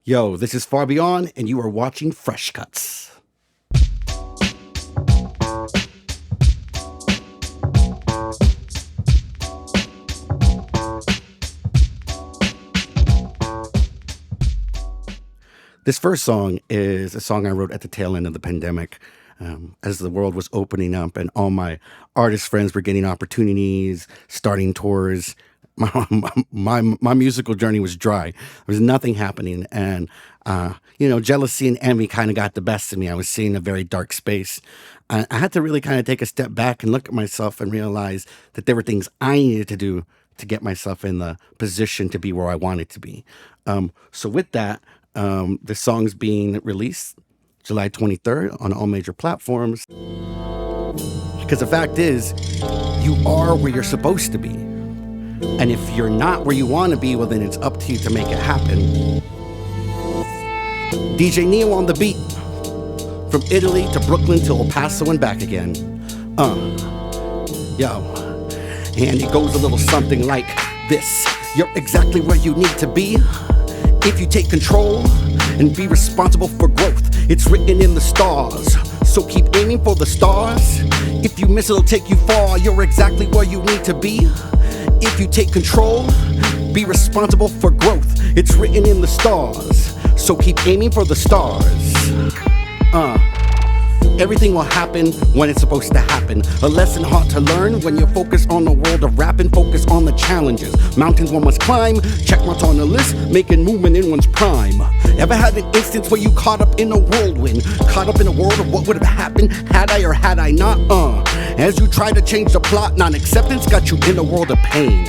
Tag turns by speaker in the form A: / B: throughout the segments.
A: Yo, this is Farbeon, and you are watching Fresh Cuts. This first song is a song I wrote at the tail end of the pandemic, as the world was opening up and all my artist friends were getting opportunities, starting tours. My musical journey was dry. There was nothing happening, and jealousy and envy kind of got the best of me. I was seeing a very dark space. I had to really kind of take a step back and look at myself and realize that there were things I needed to do to get myself in the position to be where I wanted to be. So with that, the song's being released July 23rd on all major platforms. Because the fact is, you are where you're supposed to be. And if you're not where you want to be, well, then it's up to you to make it happen. DJ Neo on the beat. From Italy to Brooklyn to El Paso and back again. Yo. And it goes a little something like this. You're exactly where you need to be if you take control and be responsible for growth. It's written in the stars, so keep aiming for the stars. If you miss, it'll take you far. You're exactly where you need to be if you take control, be responsible for growth. It's written in the stars, so keep aiming for the stars. Everything will happen when it's supposed to happen. A lesson hard to learn when you focus on the world of rapping. Focus on the challenges. Mountains one must climb. Check marks on the list, making movement in one's prime. Ever had an instance where you caught up in a whirlwind? Caught up in a world of what would have happened had I or had I not? As you try to change the plot, non-acceptance got you in a world of pain.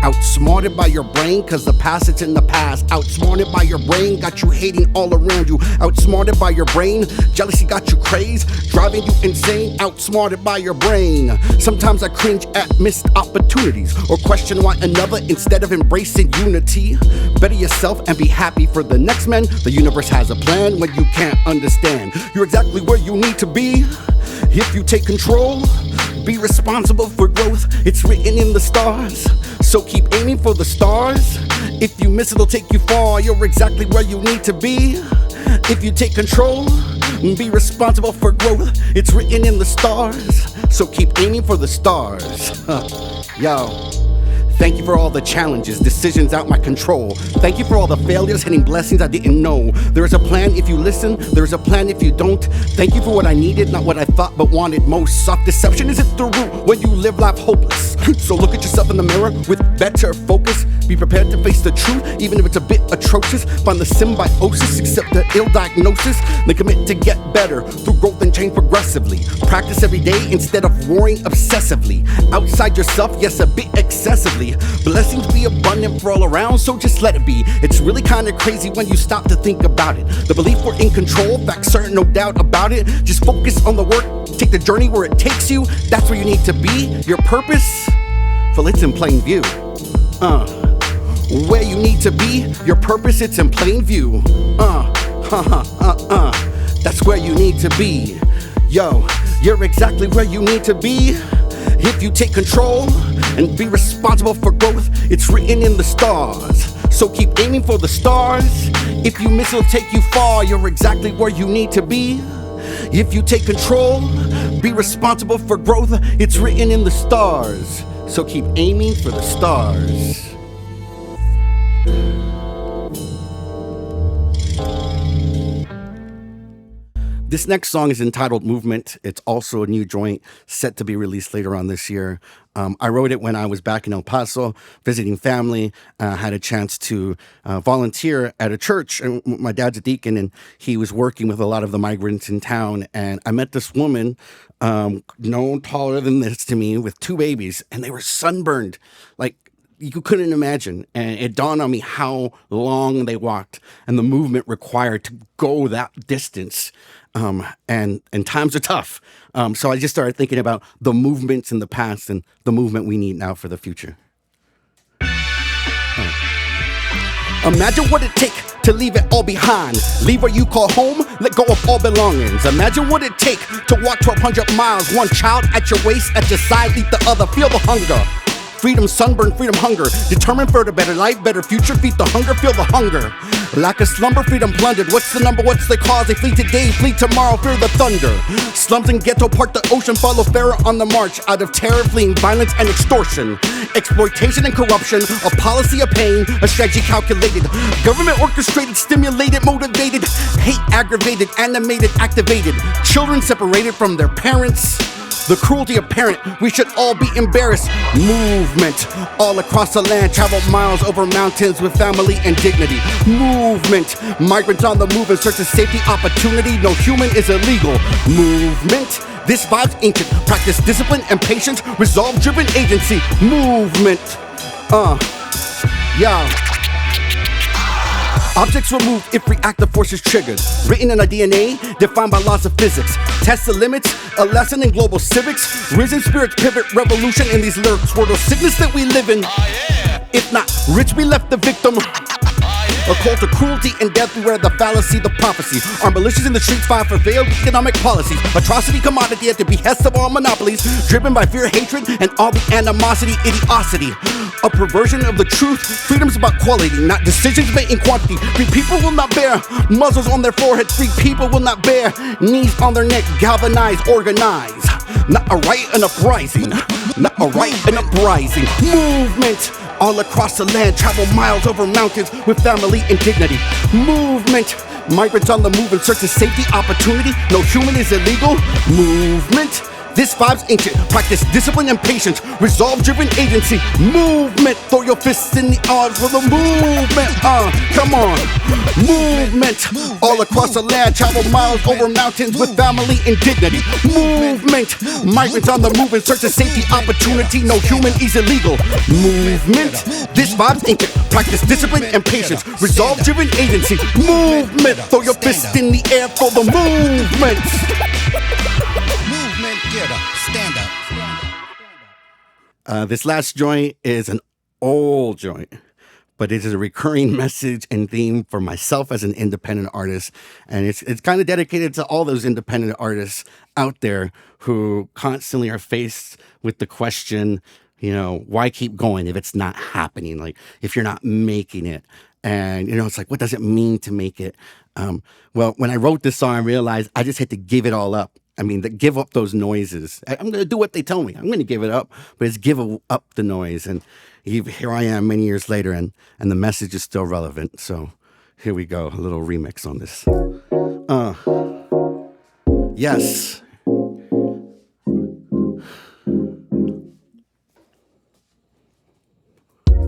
A: Outsmarted by your brain, cause the past it's in the past. Outsmarted by your brain, got you hating all around you. Outsmarted by your brain, jealousy got you crazed, driving you insane. Outsmarted by your brain. Sometimes I cringe at missed opportunities, or question why another instead of embracing unity. Better yourself and be happy for the next man. The universe has a plan when you can't understand. You're exactly where you need to be if you take control. Be responsible for growth, it's written in the stars, so keep aiming for the stars. If you miss, it'll take you far. You're exactly where you need to be if you take control. Be responsible for growth, it's written in the stars, so keep aiming for the stars. Yo. Thank you for all the challenges, decisions out my control. Thank you for all the failures, hitting blessings I didn't know. There is a plan if you listen, there is a plan if you don't. Thank you for what I needed, not what I thought but wanted most. Soft deception isn't the root when you live life hopeless. So look at yourself in the mirror with better focus. Be prepared to face the truth, even if it's a bit atrocious. Find the symbiosis, accept the ill diagnosis. Then commit to get better through growth and change progressively. Practice every day instead of worrying obsessively. Outside yourself, yes, a bit excessively. Blessings be abundant for all around, so just let it be. It's really kinda crazy when you stop to think about it. The belief we're in control, fact certain, no doubt about it. Just focus on the work, take the journey where it takes you. That's where you need to be. Your purpose, well, it's in plain view. Where you need to be, your purpose, it's in plain view. That's where you need to be. Yo, you're exactly where you need to be if you take control and be responsible for growth. It's written in the stars, so keep aiming for the stars. If you miss, it'll take you far. You're exactly where you need to be if you take control, be responsible for growth. It's written in the stars, so keep aiming for the stars. This next song is entitled Movement. It's also a new joint set to be released later on this year. I wrote it when I was back in El Paso visiting family. Had a chance to volunteer at a church. And my dad's a deacon, and he was working with a lot of the migrants in town. And I met this woman, no taller than this to me, with two babies, and they were sunburned, like you couldn't imagine. And it dawned on me how long they walked and the movement required to go that distance. And times are tough. So I just started thinking about the movements in the past and the movement we need now for the future. Imagine what it take to leave it all behind. Leave what you call home, let go of all belongings. Imagine what it take to walk 1,200 miles. One child at your waist, at your side, leave the other. Feel the hunger. Freedom, sunburn, freedom, hunger. Determined for the better life, better future. Feed the hunger, feel the hunger. Lack of slumber, freedom plundered. What's the number, what's the cause? They flee today, flee tomorrow, fear the thunder. Slums and ghetto part the ocean, follow Pharaoh on the march. Out of terror, fleeing violence and extortion. Exploitation and corruption, a policy of pain, a strategy calculated. Government orchestrated, stimulated, motivated. Hate aggravated, animated, activated. Children separated from their parents. The cruelty apparent, we should all be embarrassed. Movement, all across the land, travel miles over mountains with family and dignity. Movement, migrants on the move in search of safety, opportunity. No human is illegal. Movement, this vibe's ancient. Practice discipline and patience, resolve-driven agency. Movement, yeah. Objects removed if reactive force is triggered. Written in our DNA, defined by laws of physics. Test the limits, a lesson in global civics. Risen spirits pivot revolution in these lyrics. World of sickness that we live in. If not rich, we left the victim. A cult of cruelty and death, beware the fallacy, the prophecy. Our militias in the streets fight for failed economic policies. Atrocity, commodity at the behest of all monopolies. Driven by fear, hatred, and all the animosity, idiocy. A perversion of the truth. Freedom's about quality, not decisions made in quantity. Free people will not bear muzzles on their forehead. Free people will not bear knees on their neck. Galvanize, organize. Not a right, an uprising. Not a right, an uprising. Movement. All across the land, travel miles over mountains with family and dignity. Movement, migrants on the move in search of safety, opportunity. No human is illegal. Movement, this vibe's ancient. Practice discipline and patience, resolve-driven agency. Movement, throw your fists in the air for the movement. Come on. Movement, all across the land, travel miles over mountains with family and dignity. Movement, migrants on the move in search of safety, opportunity. No human is illegal. Movement, this vibe's ancient. Practice discipline and patience, resolve-driven agency. Movement, throw your fists in the air for the movement.
B: Movement, get up, stand up.
A: This last joint is an old joint, but it is a recurring message and theme for myself as an independent artist. And it's kind of dedicated to all those independent artists out there who constantly are faced with the question, you know, why keep going if it's not happening? Like, if you're not making it. And, you know, it's like, what does it mean to make it? Well, when I wrote this song, I realized I just had to give it all up. I mean, give up those noises. I'm going to do what they tell me. I'm going to give it up, but it's give up the noise. And here I am many years later, and the message is still relevant. So here we go, a little remix on this. Yes.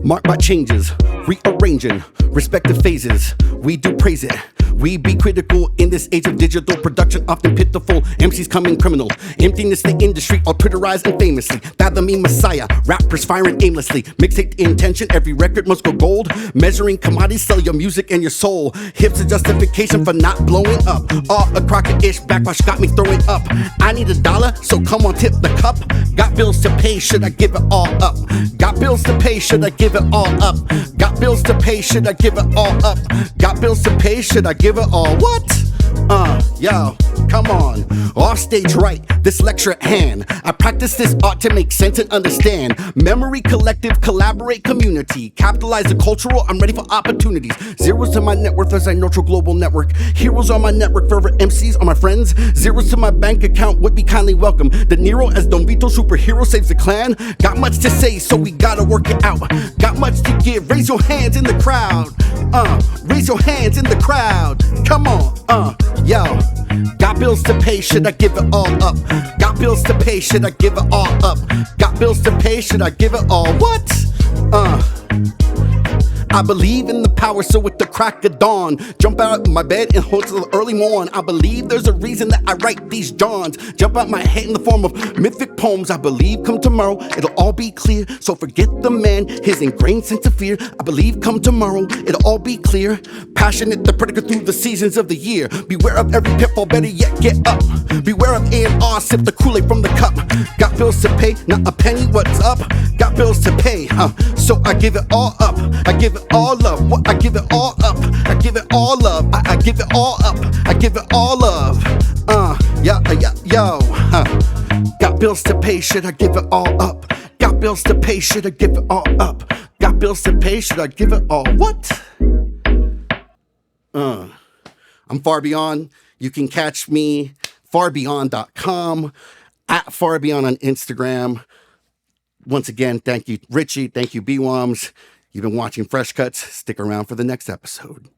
A: Marked by changes, rearranging, respective phases. We do praise it. We be critical in this age of digital production, often pitiful. MCs coming criminal. Emptiness, the industry, all Twitterized and famously. Fathoming Messiah, rappers firing aimlessly. Mixtape intention, every record must go gold. Measuring commodities, sell your music and your soul. Hips a justification for not blowing up. All a crocker-ish, backwash got me throwing up. I need $1, so come on, tip the cup. Got bills to pay, should I give it all up? Got bills to pay, should I give it all up? Got bills to pay, should I give it all up? Got bills to pay, should I give it all? What? Yo, come on. Off stage right, this lecture at hand. I practice this art to make sense and understand. Memory collective, collaborate community. Capitalize the cultural, I'm ready for opportunities. Zeros to my net worth as I nurture global network. Heroes on my network, forever MCs are my friends. Zeros to my bank account would be kindly welcome. De Niro as Don Vito, superhero saves the clan. Got much to say, so we gotta work it out. Got much to give, raise your hands in the crowd. Raise your hands in the crowd. Come on, yo. Got bills to pay, should I give it all up? Got bills to pay, should I give it all up? Got bills to pay, should I give it all? What? I believe in the power, so with the crack of dawn, jump out of my bed and hold till the early morn. I believe there's a reason that I write these Johns. Jump out my head in the form of mythic poems. I believe come tomorrow, it'll all be clear. So forget the man, his ingrained sense of fear. I believe come tomorrow, it'll all be clear. Passionate, the predicate through the seasons of the year. Beware of every pitfall, better yet get up. Beware of A&R, sip the Kool-Aid from the cup. Got bills to pay, not a penny, what's up? Got bills to pay, so I give it all up. I give it all love, what? I give it all up. I give it all love, I give it all up. I give it all love, yo. Got bills to pay, should I give it all up? Got bills to pay, should I give it all up? Got bills to pay, should I give it all what? I'm Farbeon. You can catch me farbeon.com, at Farbeon on Instagram. Once again, thank you, Richie. Thank you, BWOMs. You've been watching Fresh Cuts. Stick around for the next episode.